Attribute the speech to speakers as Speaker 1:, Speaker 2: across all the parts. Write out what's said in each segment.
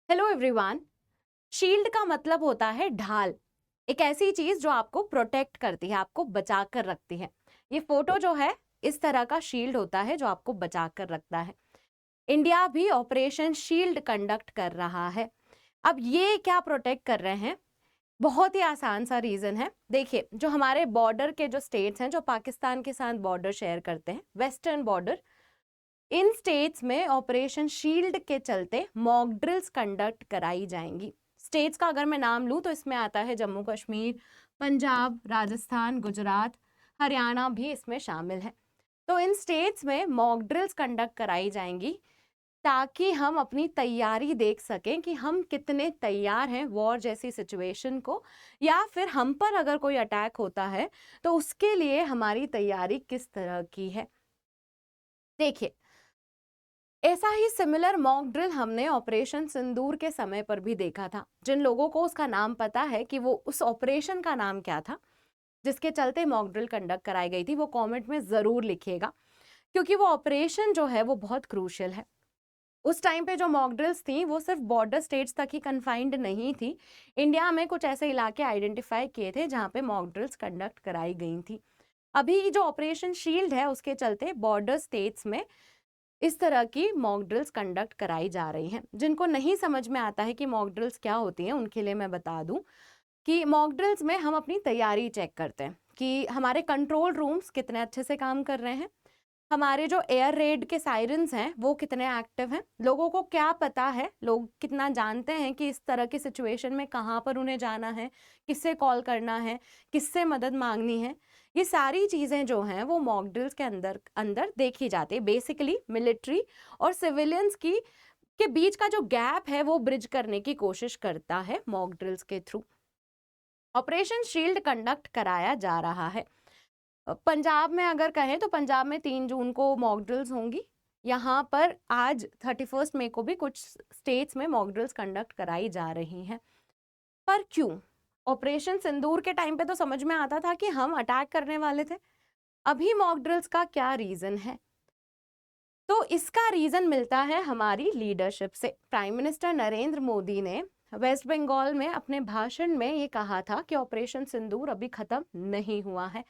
Speaker 1: Hello everyone. Shield का मतलब होता है ढाल। एक ऐसी चीज जो आपको प्रोटेक्ट करती है, आपको बचा कर रखती है। ये फोटो जो है इस तरह का शील्ड होता है जो आपको बचा कर रखता है। इंडिया भी ऑपरेशन शील्ड कंडक्ट कर रहा है। अब ये क्या प्रोटेक्ट कर रहे हैं? बहुत ही आसान सा रीजन है। देखिए, जो हमारे बॉर्डर के जो स्टेट्स हैं जो पाकिस्तान के साथ बॉर्डर शेयर करते हैं, वेस्टर्न बॉर्डर, इन स्टेट्स में ऑपरेशन शील्ड के चलते मॉक ड्रिल्स कंडक्ट कराई जाएंगी। स्टेट्स का अगर मैं नाम लूं तो इसमें आता है जम्मू कश्मीर, पंजाब, राजस्थान, गुजरात, हरियाणा भी इसमें शामिल है। तो इन स्टेट्स में मॉक ड्रिल्स कंडक्ट कराई जाएंगी ताकि हम अपनी तैयारी देख सकें कि हम कितने तैयार हैं वॉर जैसी सिचुएशन को, या फिर हम पर अगर कोई अटैक होता है तो उसके लिए हमारी तैयारी किस तरह की है। देखिए, ऐसा ही सिमिलर मॉक ड्रिल हमने ऑपरेशन सिंदूर के समय पर भी देखा था। जिन लोगों को उसका नाम पता है कि वो उस ऑपरेशन का नाम क्या था जिसके चलते मॉक ड्रिल कंडक्ट कराई गई थी, वो कमेंट में जरूर लिखिएगा, क्योंकि वो ऑपरेशन जो है वो बहुत क्रूशियल है। उस टाइम पे जो मॉक ड्रिल्स थी वो सिर्फ बॉर्डर स्टेट्स तक ही कन्फाइंड नहीं थी। इंडिया में कुछ ऐसे इलाके आइडेंटिफाई किए थे जहां पे मॉक ड्रिल्स कंडक्ट कराई गई थी। अभी जो ऑपरेशन शील्ड है उसके चलते बॉर्डर स्टेट्स में इस तरह की मॉक ड्रिल्स कंडक्ट कराई जा रही हैं। जिनको नहीं समझ में आता है कि मॉक ड्रिल्स क्या होती हैं, उनके लिए मैं बता दूं कि मॉक ड्रिल्स में हम अपनी तैयारी चेक करते हैं कि हमारे कंट्रोल रूम्स कितने अच्छे से काम कर रहे हैं, हमारे जो एयर रेड के सायरन्स हैं वो कितने एक्टिव हैं, लोगों को क्या पता है, लोग कितना जानते हैं कि इस तरह की सिचुएशन में कहाँ पर उन्हें जाना है, किससे कॉल करना है, किससे मदद मांगनी है। ये सारी चीजें जो हैं वो मॉक ड्रिल्स के अंदर अंदर देखी जाती है। बेसिकली मिलिट्री और सिविलियंस की के बीच का जो गैप है वो ब्रिज करने की कोशिश करता है मॉक ड्रिल्स के थ्रू। ऑपरेशन शील्ड कंडक्ट कराया जा रहा है। पंजाब में अगर कहें तो पंजाब में 3 जून को मॉक ड्रिल्स होंगी। यहाँ पर आज 31 मई को भी कुछ स्टेट्स में मॉक ड्रिल्स कंडक्ट कराई जा रही हैं। पर क्यों? ऑपरेशन सिंदूर के टाइम पे तो समझ में आता था कि हम अटैक करने वाले थे। अभी मॉक ड्रिल्स का क्या रीजन है? तो इसका रीजन मिलता है हमारी लीडरशिप से। प्राइम मिनिस्टर नरेंद्र मोदी ने वेस्ट बंगाल में अपने भाषण में ये कहा था कि ऑपरेशन सिंदूर अभी खत्म नहीं हुआ है।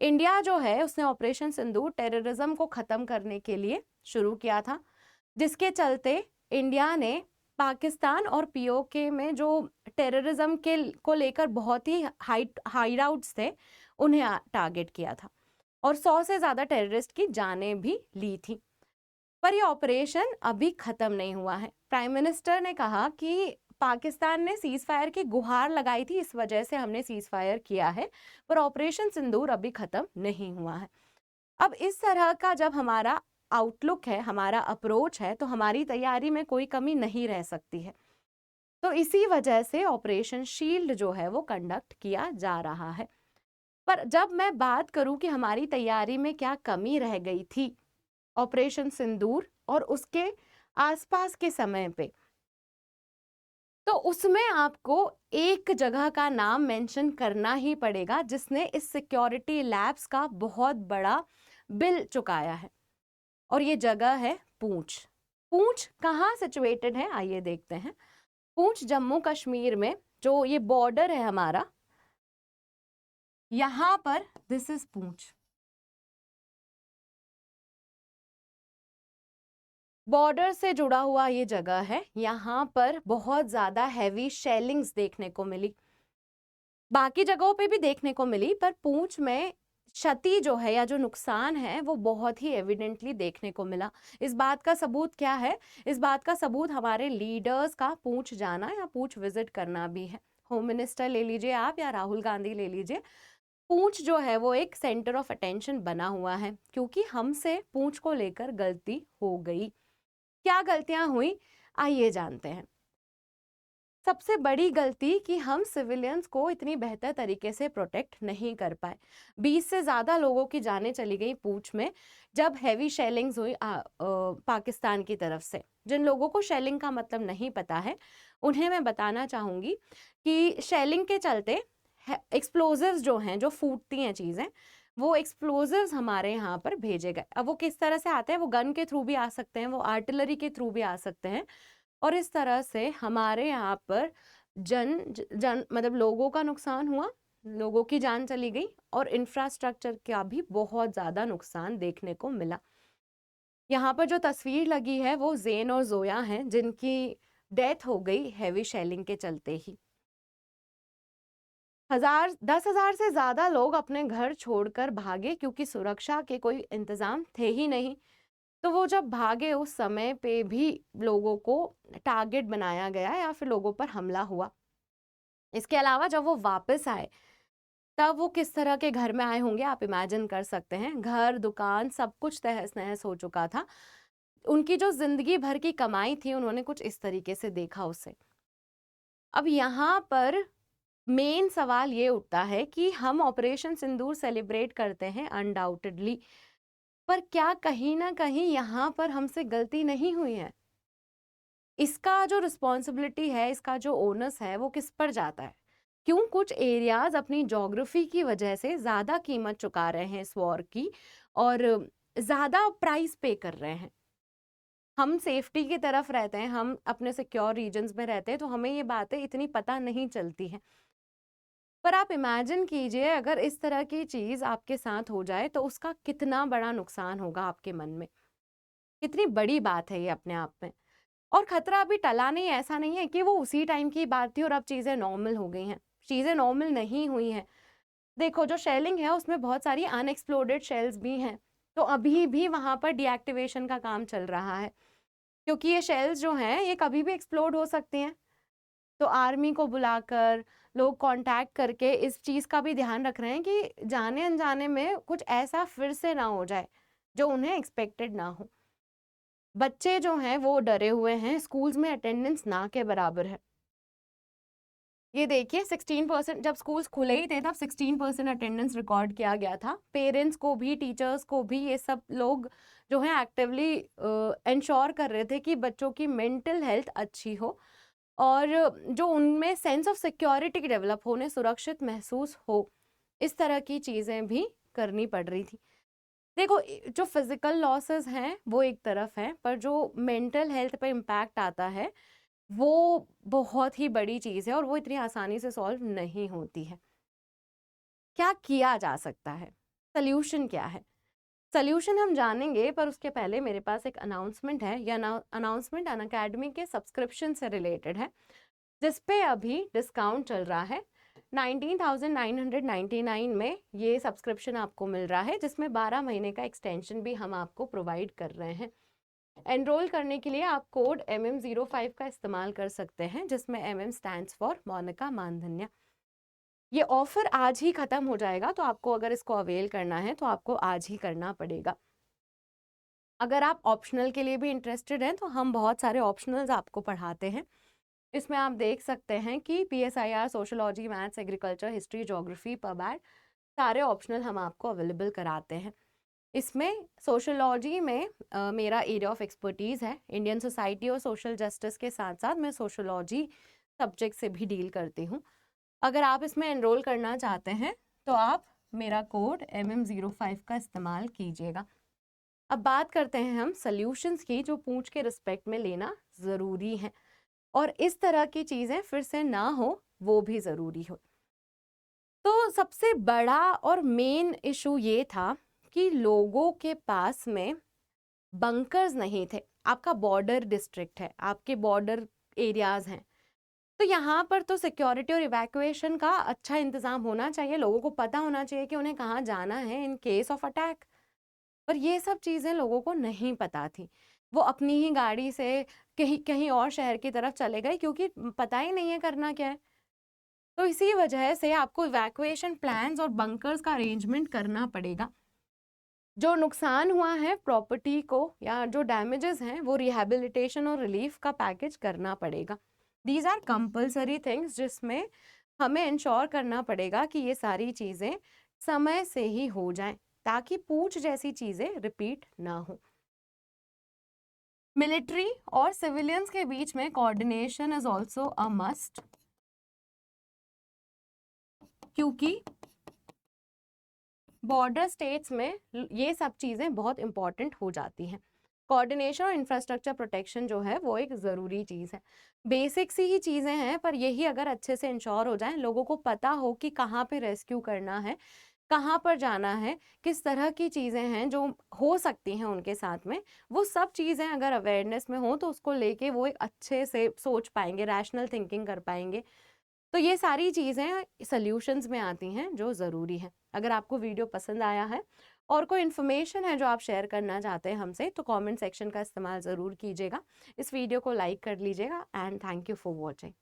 Speaker 1: इंडिया जो है उसने ऑपरेशन सिंदूर टेररिज्म को खत्म करने के लिए शुरू किया था, जिसके चलते इंडिया ने पाकिस्तान और पीओके में जो टेररिज्म के को लेकर बहुत ही हाइड आउट्स थे उन्हें टारगेट किया था और 100 से ज्यादा टेररिस्ट की जानें भी ली थी। पर ये ऑपरेशन अभी खत्म नहीं हुआ है। प्राइम मिनिस्टर ने कहा कि पाकिस्तान ने सीज फायर की गुहार लगाई थी, इस वजह से हमने सीज फायर किया है, पर ऑपरेशन सिंदूर अभी खत्म नहीं हुआ है। अब इस तरह का जब हमारा आउटलुक है, हमारा अप्रोच है, तो हमारी तैयारी में कोई कमी नहीं रह सकती है। तो इसी वजह से ऑपरेशन शील्ड जो है वो कंडक्ट किया जा रहा है। पर जब मैं बात करूं कि हमारी तैयारी में क्या कमी रह गई थी ऑपरेशन सिंदूर और उसके आसपास के समय पे, तो उसमें आपको एक जगह का नाम मेंशन करना ही पड़ेगा जिसने इस सिक्योरिटी लैब्स का बहुत बड़ा बिल चुकाया है, और ये जगह है पूंछ। पूंछ कहाँ सिचुएटेड है आइए देखते हैं। पूंछ जम्मू कश्मीर में, जो ये बॉर्डर है हमारा, यहां पर दिस इज पूंछ। बॉर्डर से जुड़ा हुआ ये जगह है। यहाँ पर बहुत ज्यादा हैवी शेलिंग्स देखने को मिली, बाकी जगहों पे भी देखने को मिली, पर पूंछ में क्षति जो है या जो नुकसान है वो बहुत ही एविडेंटली देखने को मिला। इस बात का सबूत क्या है? इस बात का सबूत हमारे लीडर्स का पूंछ जाना या पूंछ विजिट करना भी है। होम मिनिस्टर ले लीजिए आप या राहुल गांधी ले लीजिए, पूंछ जो है वो एक सेंटर ऑफ अटेंशन बना हुआ है, क्योंकि हमसे पूंछ को लेकर गलती हो गई। क्या गलतियां हुई आइए जानते हैं। सबसे बड़ी गलती कि हम सिविलियंस को इतनी बेहतर तरीके से प्रोटेक्ट नहीं कर पाए। 20 से ज़्यादा लोगों की जानें चली गई पूंछ में जब हैवी शेलिंग्स हुई पाकिस्तान की तरफ से। जिन लोगों को शेलिंग का मतलब नहीं पता है उन्हें मैं बताना चाहूँगी कि शेलिंग के चलते एक्सप्लोजिव्स जो हैं, जो फूटती हैं चीज़ें, वो एक्सप्लोजिव्स हमारे यहाँ पर भेजे गए। अब वो किस तरह से आते हैं? वो गन के थ्रू भी आ सकते हैं, वो आर्टिलरी के थ्रू भी आ सकते हैं, और इस तरह से हमारे यहाँ पर जन मतलब लोगों का नुकसान हुआ, लोगों की जान चली गई और इंफ्रास्ट्रक्चर का भी बहुत ज़्यादा नुकसान देखने को मिला। यहाँ पर जो तस्वीर लगी है वो ज़ेन और ज़ोया हैं, जिनकी डेथ हो गई हैवी शेलिंग के चलते ही। 10,000 से ज़्यादा लोग अपने घर छोड़कर भागे क्योंकि सुरक्षा के कोई इंतज़ाम थे ही नहीं। तो वो जब भागे उस समय पे भी लोगों को टारगेट बनाया गया या फिर लोगों पर हमला हुआ। इसके अलावा जब वो वापस आए, तब वो किस तरह के घर में आए होंगे आप इमेजिन कर सकते हैं। घर, दुकान सब कुछ तहस-नहस हो चुका था। उनकी जो ज़िंदगी भर की कमाई थी, उन्होंने कुछ इस तरीके से देखा उसे। अब यहाँ पर मेन सवाल ये उठता है कि हम ऑपरेशन सिंदूर सेलिब्रेट करते हैं अनडाउटेडली, पर क्या कहीं न कहीं यहाँ पर हमसे गलती नहीं हुई है? इसका जो रिस्पॉन्सिबिलिटी है, इसका जो ओनस है, वो किस पर जाता है? क्यों कुछ एरियाज़ अपनी ज्योग्राफी की वजह से ज़्यादा कीमत चुका रहे हैं इस वॉर की और ज़्यादा प्राइस पे कर रहे हैं? हम सेफ्टी की तरफ रहते हैं, हम अपने सिक्योर रीजन्स में रहते हैं, तो हमें ये बातें इतनी पता नहीं चलती हैं। पर आप इमेजिन कीजिए अगर इस तरह की चीज़ आपके साथ हो जाए, तो उसका कितना बड़ा नुकसान होगा आपके मन में। कितनी बड़ी बात है ये अपने आप में। और खतरा अभी टला नहीं, ऐसा नहीं है कि वो उसी टाइम की बात थी और अब चीज़ें नॉर्मल हो गई हैं। चीज़ें नॉर्मल नहीं हुई हैं। देखो जो शेलिंग है उसमें बहुत सारी अनएक्सप्लोडेड शेल्स भी हैं, तो अभी भी वहाँ पर डीएक्टिवेशन का काम चल रहा है, क्योंकि ये शेल्स जो हैं ये कभी भी एक्सप्लोड हो सकती हैं। तो आर्मी को बुलाकर लोग कांटेक्ट करके इस चीज़ का भी ध्यान रख रहे हैं कि जाने अनजाने में कुछ ऐसा फिर से ना हो जाए, जो उन्हें एक्सपेक्टेड ना हो। बच्चे जो हैं वो डरे हुए हैं, स्कूल्स में अटेंडेंस ना के बराबर है। ये देखिए 16% जब स्कूल्स खुले ही थे तब 16% अटेंडेंस रिकॉर्ड किया गया था। पेरेंट्स को भी, टीचर्स को भी, ये सब लोग जो हैं एक्टिवली इंश्योर कर रहे थे कि बच्चों की मेंटल हेल्थ अच्छी हो और जो उनमें सेंस ऑफ सिक्योरिटी डेवलप हो, उन्हें सुरक्षित महसूस हो, इस तरह की चीज़ें भी करनी पड़ रही थी। देखो जो फिजिकल लॉसेस हैं वो एक तरफ है, पर जो मेंटल हेल्थ पे इम्पैक्ट आता है वो बहुत ही बड़ी चीज़ है और वो इतनी आसानी से सॉल्व नहीं होती है। क्या किया जा सकता है? सॉल्यूशन क्या है? सॉल्यूशन हम जानेंगे, पर उसके पहले मेरे पास एक अनाउंसमेंट है। ये अनाउंसमेंट अनअकैडमी के सब्सक्रिप्शन से रिलेटेड है, जिस पे अभी डिस्काउंट चल रहा है। 19,999 में ये सब्सक्रिप्शन आपको मिल रहा है, जिसमें 12 महीने का एक्सटेंशन भी हम आपको प्रोवाइड कर रहे हैं। एनरोल करने के लिए आप कोड MM05 का इस्तेमाल कर सकते हैं, जिसमें MM स्टैंड्स फॉर मोनिका मानधन्या। ये ऑफर आज ही खत्म हो जाएगा, तो आपको अगर इसको अवेल करना है तो आपको आज ही करना पड़ेगा। अगर आप ऑप्शनल के लिए भी इंटरेस्टेड हैं तो हम बहुत सारे ऑप्शनल्स आपको पढ़ाते हैं। इसमें आप देख सकते हैं कि PSIR, sociology, maths, agriculture, history, geography, PubAd सारे ऑप्शनल हम आपको अवेलेबल कराते हैं। इसमें सोशोलॉजी में मेरा एरिया ऑफ एक्सपर्टीज़ है। इंडियन सोसाइटी और सोशल जस्टिस के साथ साथ मैं सोशोलॉजी सब्जेक्ट से भी डील करती हूँ। अगर आप इसमें एनरोल करना चाहते हैं तो आप मेरा कोड MM05 का इस्तेमाल कीजिएगा। अब बात करते हैं हम सॉल्यूशंस की, जो पूंछ के रिस्पेक्ट में लेना ज़रूरी है और इस तरह की चीज़ें फिर से ना हो वो भी ज़रूरी हो। तो सबसे बड़ा और मेन इशू ये था कि लोगों के पास में बंकर्स नहीं थे। आपका बॉर्डर डिस्ट्रिक्ट है, आपके बॉर्डर एरियाज हैं, तो यहाँ पर तो सिक्योरिटी और इवैक्यूएशन का अच्छा इंतजाम होना चाहिए। लोगों को पता होना चाहिए कि उन्हें कहाँ जाना है इन केस ऑफ अटैक। पर ये सब चीज़ें लोगों को नहीं पता थी। वो अपनी ही गाड़ी से कहीं कहीं और शहर की तरफ चले गए, क्योंकि पता ही नहीं है करना क्या है। तो इसी वजह से आपको इवैक्यूएशन प्लान्स और बंकर्स का अरेंजमेंट करना पड़ेगा। जो नुकसान हुआ है प्रॉपर्टी को या जो डैमेजेस हैं, वो रिहैबिलिटेशन और रिलीफ का पैकेज करना पड़ेगा। दीज आर कंपल्सरी थिंग्स, जिसमें हमें इंश्योर करना पड़ेगा कि ये सारी चीज़ें समय से ही हो जाएं, ताकि पूंछ जैसी चीज़ें रिपीट ना हो। मिलिट्री और सिविलियंस के बीच में coordination is also a must, क्योंकि बॉर्डर स्टेट्स में ये सब चीज़ें बहुत इंपॉर्टेंट हो जाती हैं। कोऑर्डिनेशन और इंफ्रास्ट्रक्चर प्रोटेक्शन जो है वो एक ज़रूरी चीज़ है। बेसिक सी ही चीज़ें हैं, पर यही अगर अच्छे से इंश्योर हो जाएँ, लोगों को पता हो कि कहाँ पे रेस्क्यू करना है, कहाँ पर जाना है, किस तरह की चीज़ें हैं जो हो सकती हैं उनके साथ में, वो सब चीज़ें अगर अवेयरनेस में हों तो उसको लेके वो एक अच्छे से सोच पाएँगे, रैशनल थिंकिंग कर पाएँगे। तो ये सारी चीज़ें सॉल्यूशंस में आती हैं जो ज़रूरी हैं। अगर आपको वीडियो पसंद आया है और कोई इन्फॉर्मेशन है जो आप शेयर करना चाहते हैं हमसे, तो कमेंट सेक्शन का इस्तेमाल ज़रूर कीजिएगा। इस वीडियो को लाइक कर लीजिएगा and thank you for watching.